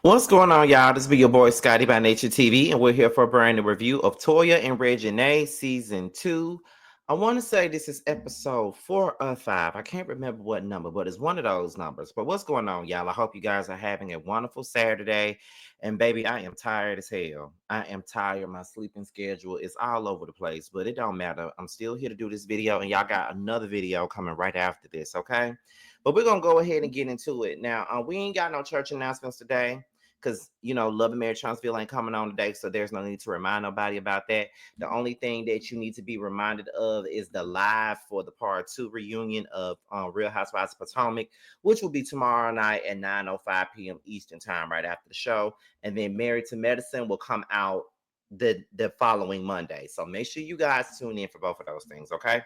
What's going on, y'all? This be your boy Scotty by Nature TV, and we're here for a brand new review of Toya and Reginae Season 2. I want to say this is episode 4 or 5. I can't remember what number, but it's one of those numbers. But what's going on, y'all? I hope you guys are having a wonderful Saturday. And baby, I am tired as hell. I am tired. My sleeping schedule is all over the place, but it don't matter. I'm still here to do this video, and y'all got another video coming right after this, okay? But we're going to go ahead and get into it. Now, we ain't got no church announcements today because Love and Marriage Huntsville ain't coming on today, so there's no need to remind nobody about that. The only thing that you need to be reminded of is the live for the part 2 reunion of Real Housewives of Potomac, which will be tomorrow night at 9:05 p.m. Eastern time, right after the show. And then Married to Medicine will come out the following Monday. So make sure you guys tune in for both of those things, okay?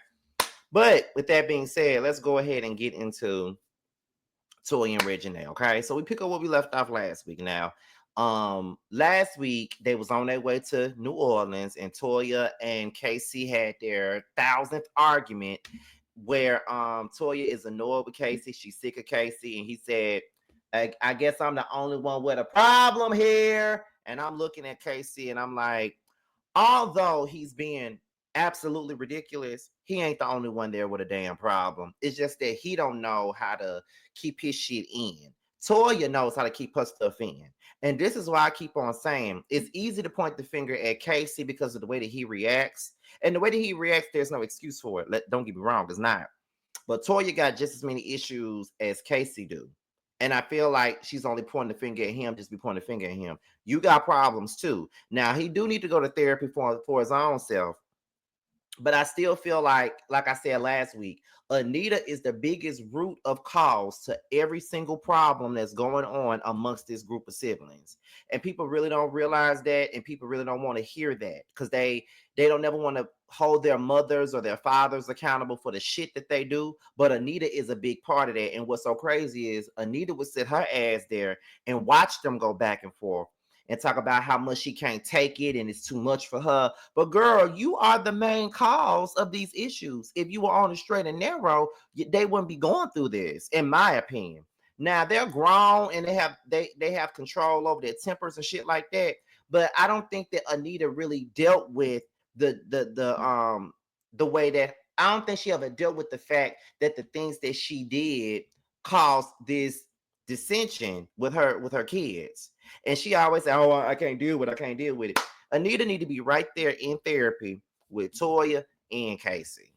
But with that being said, let's go ahead and get into Toya and Reginae. Okay, so we pick up what we left off last week. Now, last week they was on their way to New Orleans, and Toya and Casey had their 1000th argument, where Toya is annoyed with Casey. She's sick of Casey, and he said, I guess I'm the only one with a problem here. And I'm looking at Casey, and I'm like, although he's being absolutely ridiculous, he ain't the only one there with a damn problem. It's just that he don't know how to keep his shit in. Toya knows how to keep her stuff in. And this is why I keep on saying it's easy to point the finger at Casey because of the way that he reacts. And the way that he reacts, there's no excuse for it. Don't get me wrong, it's not. But Toya got just as many issues as Casey do. And I feel like she's only pointing the finger at him, just be pointing the finger at him. You got problems too. Now, he do need to go to therapy for his own self. But I still feel like I said last week, Anita is the biggest root of cause to every single problem that's going on amongst this group of siblings. And people really don't realize that, and people really don't want to hear that because they don't never want to hold their mothers or their fathers accountable for the shit that they do. But Anita is a big part of that. And what's so crazy is Anita would sit her ass there and watch them go back and forth and talk about how much she can't take it and it's too much for her. But girl, you are the main cause of these issues. If you were on the straight and narrow, they wouldn't be going through this, in my opinion. Now they're grown and they have control over their tempers and shit like that. But I don't think that Anita really dealt with the way that I don't think she ever dealt with the fact that the things that she did caused this dissension with her kids. And she always said, "Oh, I can't deal with it. I can't deal with it." Anita need to be right there in therapy with Toya and Casey.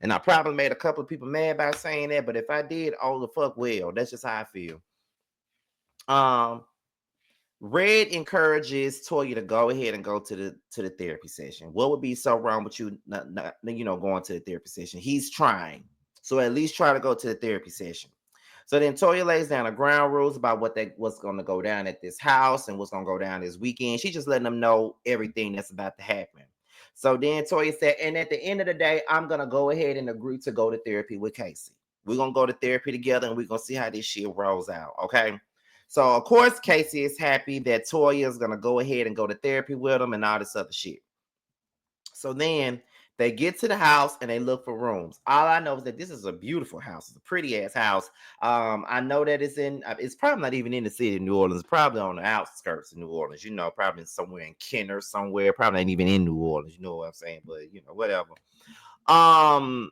And I probably made a couple of people mad by saying that, but if I did, oh the fuck well. That's just how I feel. Um, Red encourages Toya to go ahead and go to the therapy session. What would be so wrong with you not going to the therapy session? He's trying. So at least try to go to the therapy session. So then Toya lays down the ground rules about what's going to go down at this house and what's going to go down this weekend. She's just letting them know everything that's about to happen. So then Toya said, and at the end of the day, I'm going to go ahead and agree to go to therapy with Casey. We're going to go to therapy together and we're going to see how this shit rolls out. Okay. So, of course, Casey is happy that Toya is going to go ahead and go to therapy with him and all this other shit. So then they get to the house and they look for rooms. All I know is that this is a beautiful house. It's a pretty ass house. I know that it's probably not even in the city of New Orleans. It's probably on the outskirts of New Orleans. Probably somewhere in Kenner somewhere. Probably not even in New Orleans. You know what I'm saying? But whatever. Um,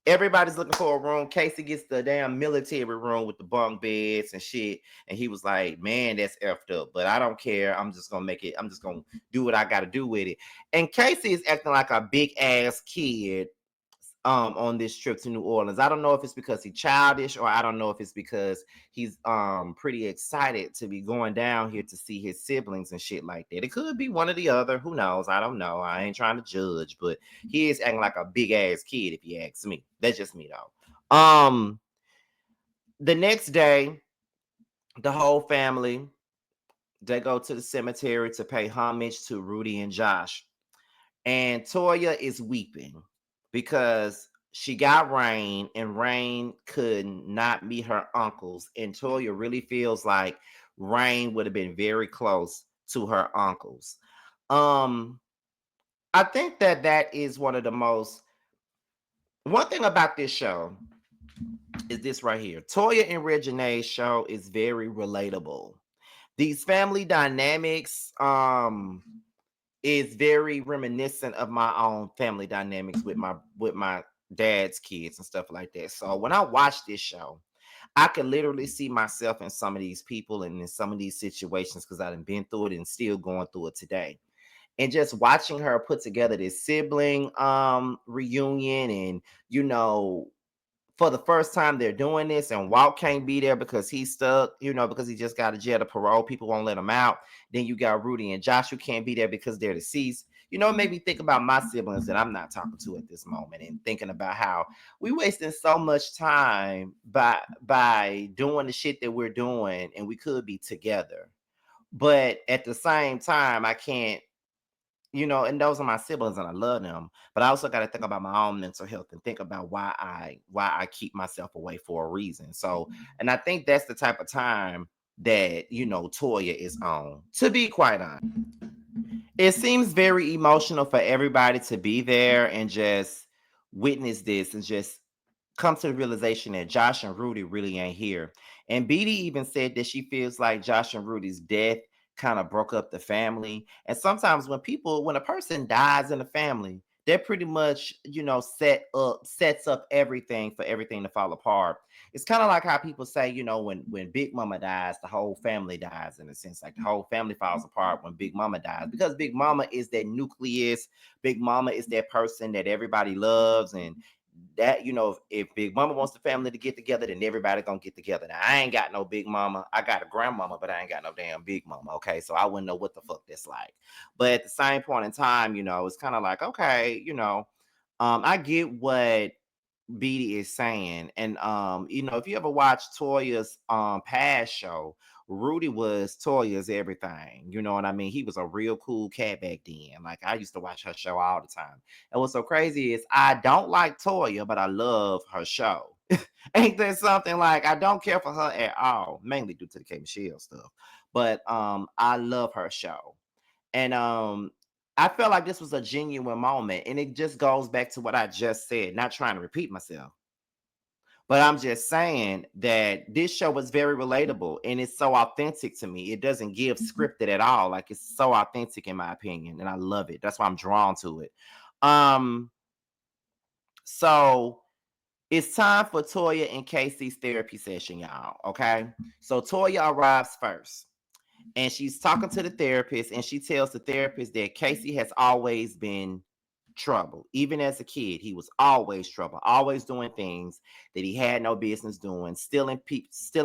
Everybody's looking for a room. Casey gets the damn military room with the bunk beds and shit. And he was like, man, that's effed up. But I don't care. I'm just going to make it. I'm just going to do what I got to do with it. And Casey is acting like a big ass kid on this trip to New Orleans. I don't know if it's because he's childish or I don't know if it's because he's pretty excited to be going down here to see his siblings and shit like that. It could be one or the other. Who knows? I don't know. I ain't trying to judge, but he is acting like a big ass kid if you ask me. That's just me though. The next day, the whole family they go to the cemetery to pay homage to Rudy and Josh. And Toya is weeping because she got Rain and Rain could not meet her uncles. And Toya really feels like Rain would have been very close to her uncles. I think that is one thing about this show is this right here. Toya and Reginae's show is very relatable. these family dynamics is very reminiscent of my own family dynamics with my dad's kids and stuff like that. So when I watch this show, I can literally see myself in some of these people and in some of these situations because I've been through it and still going through it today. And just watching her put together this sibling reunion, and you know, for the first time they're doing this, and Walt can't be there because he's stuck, you know, because he just got a jet of parole. People won't let him out. Then you got Rudy and Josh who can't be there because they're deceased. You know, it made me think about my siblings that I'm not talking to at this moment, and thinking about how we wasting so much time by doing the shit that we're doing, and we could be together. But at the same time, I can't, you know, and those are my siblings and I love them. But I also got to think about my own mental health and think about why I keep myself away for a reason. So, and I think that's the type of time that, you know, Toya is on, to be quite honest. It seems very emotional for everybody to be there and just witness this and just come to the realization that Josh and Rudy really ain't here. And Beatty even said that she feels like Josh and Rudy's death kind of broke up the family. And sometimes when a person dies in the family, they're pretty much, you know, sets up everything for everything to fall apart. It's kind of like how people say, you know, when Big Mama dies, the whole family dies, in a sense. Like the whole family falls apart when Big Mama dies, because Big Mama is that nucleus. Big Mama is that person that everybody loves, and that, you know, if Big Mama wants the family to get together, then everybody gonna get together. Now I ain't got no Big Mama. I got a grandmama, but I ain't got no damn Big Mama. Okay, so I wouldn't know what the fuck that's like. But at the same point in time, you know, it's kind of like, okay, you know, I get what Beatty is saying. And you know, if you ever watch Toya's past show, Rudy was Toya's everything. You know what I mean? He was a real cool cat back then. Like I used to watch her show all the time. And what's so crazy is I don't like Toya, but I love her show. Ain't there something? Like I don't care for her at all, mainly due to the K Michelle stuff. But I love her show. And I felt like this was a genuine moment. And it just goes back to what I just said, not trying to repeat myself. But I'm just saying that this show was very relatable and it's so authentic to me. It doesn't give scripted at all. Like it's so authentic in my opinion, and I love it. That's why I'm drawn to it. Um, so it's time for Toya and Casey's therapy session, y'all. Okay. So Toya arrives first and she's talking to the therapist, and she tells the therapist that Casey has always been trouble. Even as a kid, he was always trouble, always doing things that he had no business doing, stealing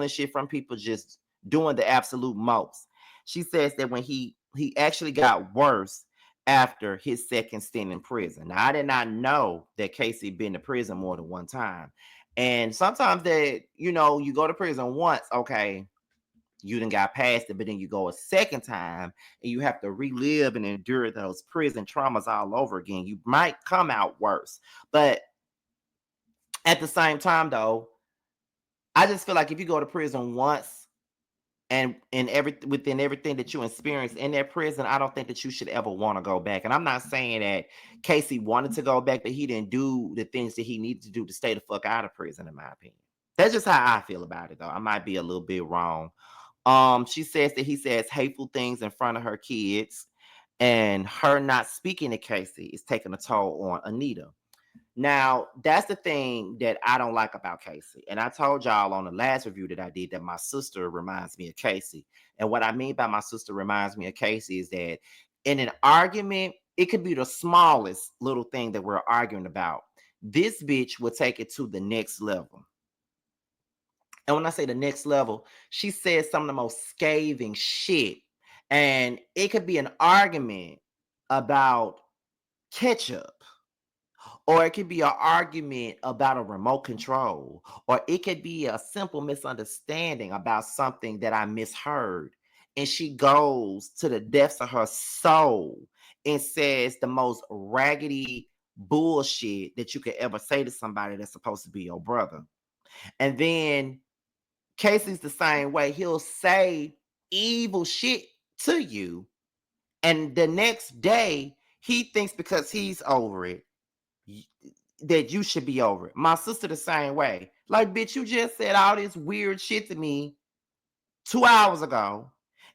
shit from people, just doing the absolute most. She says that when he actually got worse after his second stint in prison. Now I did not know that Casey been to prison more than one time. And sometimes that, you know, you go to prison once, okay, you done got past it, but then you go a second time and you have to relive and endure those prison traumas all over again. You might come out worse. But at the same time, though, I just feel like if you go to prison once and within everything that you experience in that prison, I don't think that you should ever want to go back. And I'm not saying that Casey wanted to go back, but he didn't do the things that he needed to do to stay the fuck out of prison, in my opinion. That's just how I feel about it, though. I might be a little bit wrong. She says that he says hateful things in front of her kids, and her not speaking to Casey is taking a toll on Anita. Now, that's the thing that I don't like about Casey. And I told y'all on the last review that I did that my sister reminds me of Casey. And what I mean by my sister reminds me of Casey is that in an argument, it could be the smallest little thing that we're arguing about. This bitch will take it to the next level. And when I say the next level, she says some of the most scathing shit. And it could be an argument about ketchup, or it could be an argument about a remote control, or it could be a simple misunderstanding about something that I misheard. And she goes to the depths of her soul and says the most raggedy bullshit that you could ever say to somebody that's supposed to be your brother. And then Casey's the same way. He'll say evil shit to you, and the next day he thinks because he's over it that you should be over it. My sister the same way. Like, bitch, you just said all this weird shit to me 2 hours ago,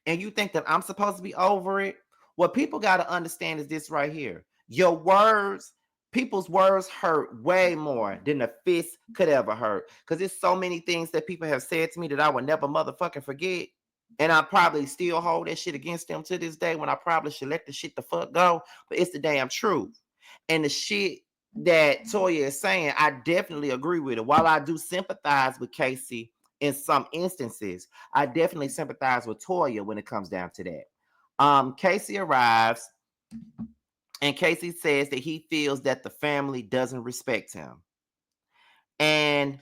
and you think that I'm supposed to be over it. What people got to understand is this right here. Your words, people's words hurt way more than a fist could ever hurt. Because there's so many things that people have said to me that I would never motherfucking forget. And I probably still hold that shit against them to this day when I probably should let the shit the fuck go. But it's the damn truth. And the shit that Toya is saying, I definitely agree with it. While I do sympathize with Casey in some instances, I definitely sympathize with Toya when it comes down to that. Casey arrives, and Casey says that he feels that the family doesn't respect him. And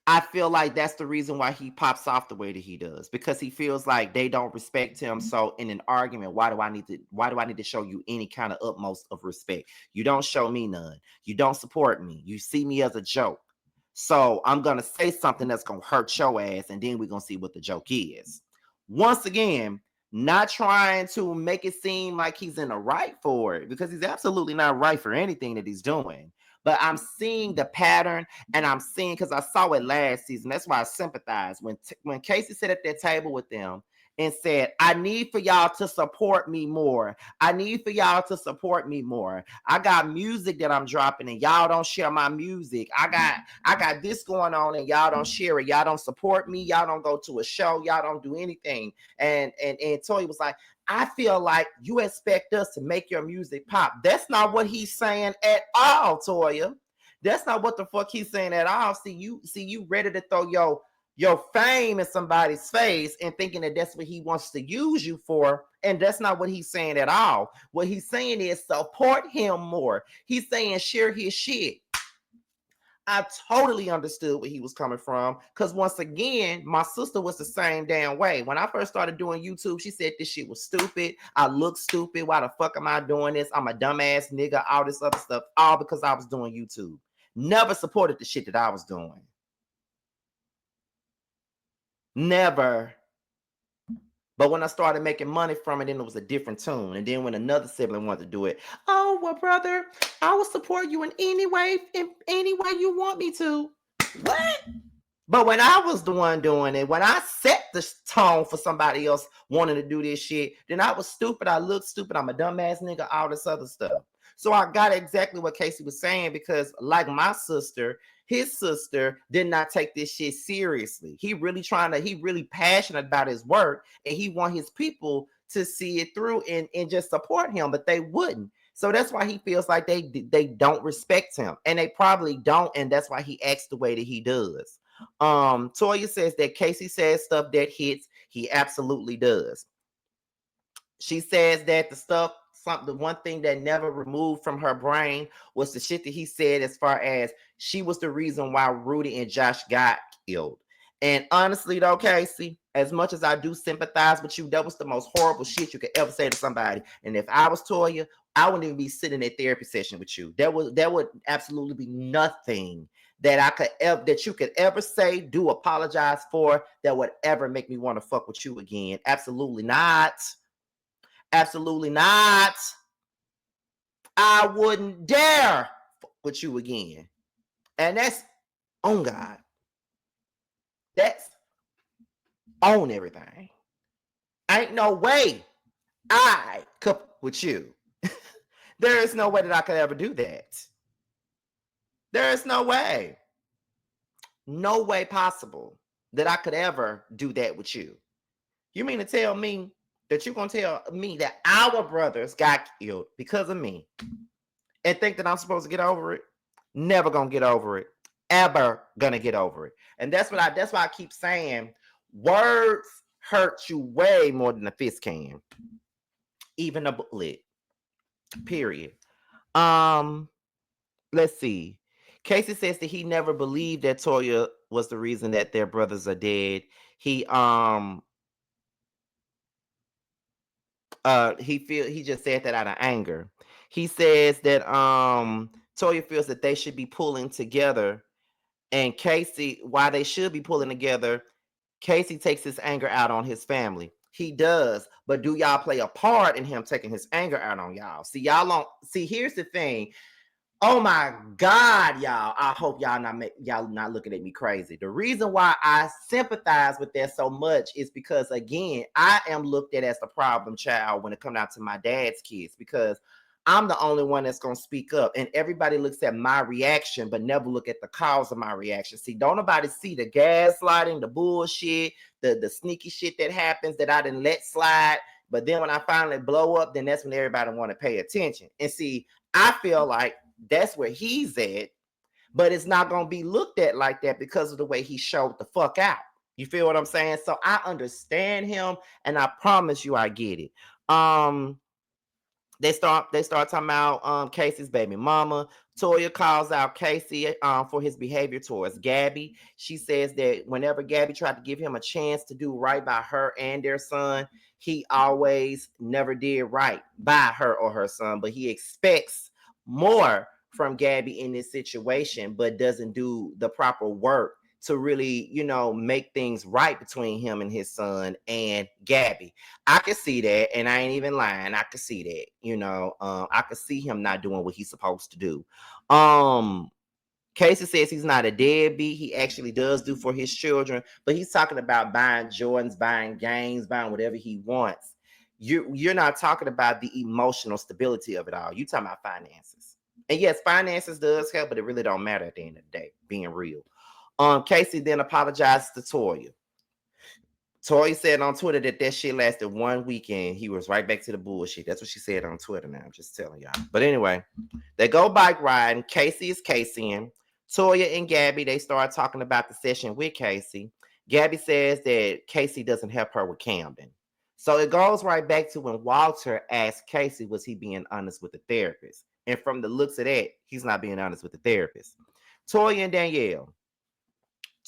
I feel like that's the reason why he pops off the way that he does, because he feels like they don't respect him. So in an argument, why do I need to show you any kind of utmost of respect? You don't show me none. You don't support me. You see me as a joke. So I'm going to say something that's going to hurt your ass, and then we're going to see what the joke is. Once again, not trying to make it seem like he's in the right for it, because he's absolutely not right for anything that he's doing. But I'm seeing the pattern, and I'm seeing, because I saw it last season. That's why I sympathize. When Casey sat at that table with them and said, I need for y'all to support me more. I need for y'all to support me more. I got music that I'm dropping and y'all don't share my music. I got this going on and y'all don't share it. Y'all don't support me. Y'all don't go to a show. Y'all don't do anything. And Toy was like, I feel like you expect us to make your music pop. That's not what he's saying at all, Toya. That's not what the fuck he's saying at all. See you ready to throw your fame in somebody's face and thinking that that's what he wants to use you for. And that's not what he's saying at all. What he's saying is support him more. He's saying share his shit. I totally understood where he was coming from, because once again, my sister was the same damn way. When I first started doing YouTube, she said this shit was stupid. I look stupid. Why the fuck am I doing this? I'm a dumbass nigga, all this other stuff, all because I was doing YouTube. Never supported the shit that I was doing. Never. But when I started making money from it, then it was a different tune. And then when another sibling wanted to do it, oh, well, brother, I will support you in any way you want me to. What? But when I was the one doing it, when I set the tone for somebody else wanting to do this shit, then I was stupid. I looked stupid. I'm a dumbass nigga, all this other stuff. So I got exactly what Casey was saying, because like my sister, his sister did not take this shit seriously. He really passionate about his work, and he want his people to see it through and just support him, but they wouldn't. So that's why he feels like they don't respect him, and they probably don't, and that's why he acts the way that he does. Toya says that Casey says stuff that hits. He absolutely does. She says that the one thing that never removed from her brain was the shit that he said, as far as she was the reason why Rudy and Josh got killed. And honestly though, Casey, as much as I do sympathize with you, that was the most horrible shit you could ever say to somebody. And if I was Toya, I wouldn't even be sitting in a therapy session with you. That would absolutely be nothing that you could ever say, do, apologize for, that would ever make me want to fuck with you again. Absolutely not. Absolutely not. I wouldn't dare fuck with you again. And that's on God. That's on everything. Ain't no way I could with you. There is no way that I could ever do that. There is no way. No way possible that I could ever do that with you. You mean to tell me that you're going to tell me that our brothers got killed because of me and think that I'm supposed to get over it? Never going to get over it. Ever going to get over it. And that's why I keep saying words hurt you way more than a fist can. Even a bullet. Period. Let's see. Casey says that he never believed that Toya was the reason that their brothers are dead. He just said that out of anger. He says that Toya feels that they should be pulling together, and Casey, why they should be pulling together, Casey takes his anger out on his family. He does, but do y'all play a part in him taking his anger out on y'all? See, y'all don't see. Here's the thing. Oh my God, y'all. I hope y'all not looking at me crazy. The reason why I sympathize with that so much is because again, I am looked at as the problem child when it comes down to my dad's kids because I'm the only one that's gonna speak up. And everybody looks at my reaction, but never look at the cause of my reaction. See, don't nobody see the gaslighting, the bullshit, the sneaky shit that happens that I didn't let slide. But then when I finally blow up, then that's when everybody want to pay attention. And see, I feel like that's where he's at, but it's not gonna be looked at like that because of the way he showed the fuck out. You feel what I'm saying? So I understand him, and I promise you, I get it. Um, they start talking about Casey's baby mama. Toya calls out Casey for his behavior towards Gabby. She says that whenever Gabby tried to give him a chance to do right by her and their son, he always never did right by her or her son, but he expects more from Gabby in this situation, but doesn't do the proper work to really, make things right between him and his son and Gabby. I could see that, and I ain't even lying. I could see that. I could see him not doing what he's supposed to do. Um, Casey says he's not a deadbeat. He actually does do for his children, but he's talking about buying Jordans, buying games, buying whatever he wants. You're not talking about the emotional stability of it all. You talking about finances. And yes, finances does help, but it really don't matter at the end of the day, being real. Casey then apologized to Toya. Tori said on Twitter that shit lasted 1 weekend. He was right back to the bullshit. That's what she said on Twitter now. I'm just telling y'all. But anyway, they go bike riding. Casey is Caseying. Toya and Gabby, they start talking about the session with Casey. Gabby says that Casey doesn't help her with Camden. So it goes right back to when Walter asked Casey, was he being honest with the therapist? And from the looks of that, he's not being honest with the therapist. Toya and Danielle.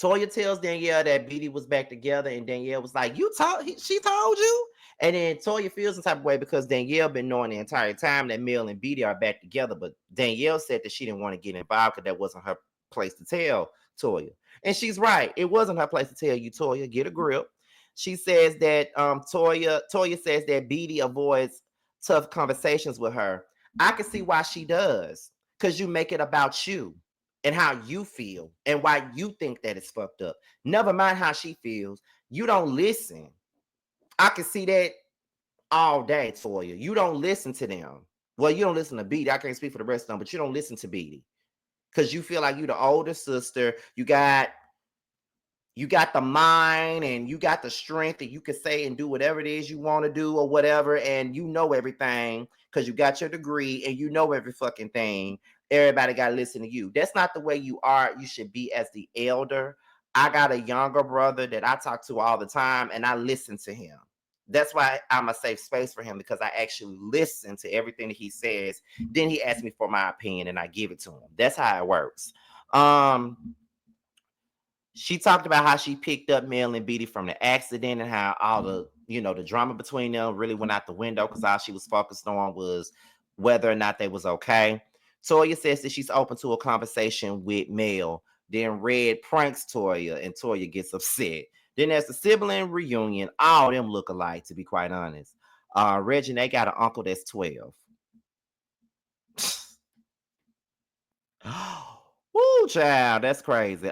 Toya tells Danielle that Beatty was back together, and Danielle was like, she told you?" And then Toya feels some type of way because Danielle been knowing the entire time that Mel and Beatty are back together, but Danielle said that she didn't want to get involved because that wasn't her place to tell Toya. And she's right. It wasn't her place to tell you, Toya. Get a grip. She says that Toya says that Beatty avoids tough conversations with her. I can see why she does. Because you make it about you and how you feel and why you think that it's fucked up. Never mind how she feels. You don't listen. I can see that all day for you. You don't listen to them. Well, you don't listen to Beatty. I can't speak for the rest of them, but you don't listen to Beatty because you feel like you're the older sister. You got the mind and you got the strength that you can say and do whatever it is you want to do or whatever, and you know everything because you got your degree and you know every fucking thing. Everybody got to listen to you. That's not the way you are. You should be as the elder. I got a younger brother that I talk to all the time, and I listen to him. That's why I'm a safe space for him because I actually listen to everything that he says. Then he asks me for my opinion, and I give it to him. That's how it works. She talked about how she picked up Mel and Beatty from the accident and how all the drama between them really went out the window because all she was focused on was whether or not they was okay. Toya says that she's open to a conversation with Mel. Then Red pranks Toya and Toya gets upset. Then there's the sibling reunion. All them look alike, to be quite honest. Reggie, they got an uncle that's 12. Woo, child, that's crazy.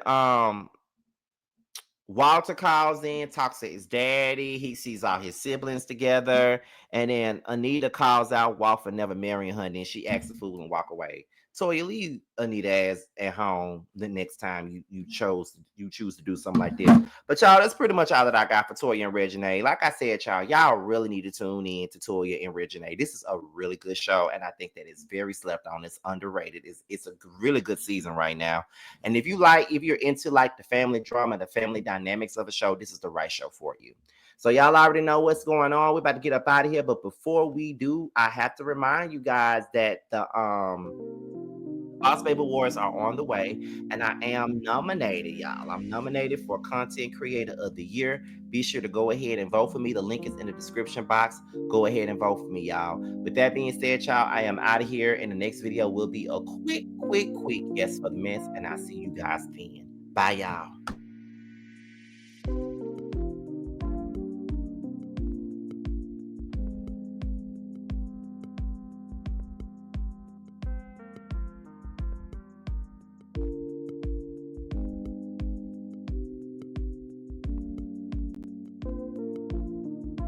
Walter calls in, talks to his daddy. He sees all his siblings together. And then Anita calls out Walter never marrying her. And then she acts a fool and walk away. So you leave Anita as at home the next time you choose to do something like this. But y'all, that's pretty much all that I got for Toya and Reginae. Like I said, y'all really need to tune in to Toya and Reginae. This is a really good show, and I think that it's very slept on. It's underrated. It's a really good season right now. And if you're into like the family drama, the family dynamics of a show, this is the right show for you. So y'all already know what's going on. We're about to get up out of here, but before we do, I have to remind you guys that the Boss Baby Awards are on the way, and I am nominated, y'all. I'm nominated for Content Creator of the Year. Be sure to go ahead and vote for me. The link is in the description box. Go ahead and vote for me, y'all. With that being said, y'all, I am out of here, and the next video will be a quick yes for the miss, and I'll see you guys then. Bye, y'all.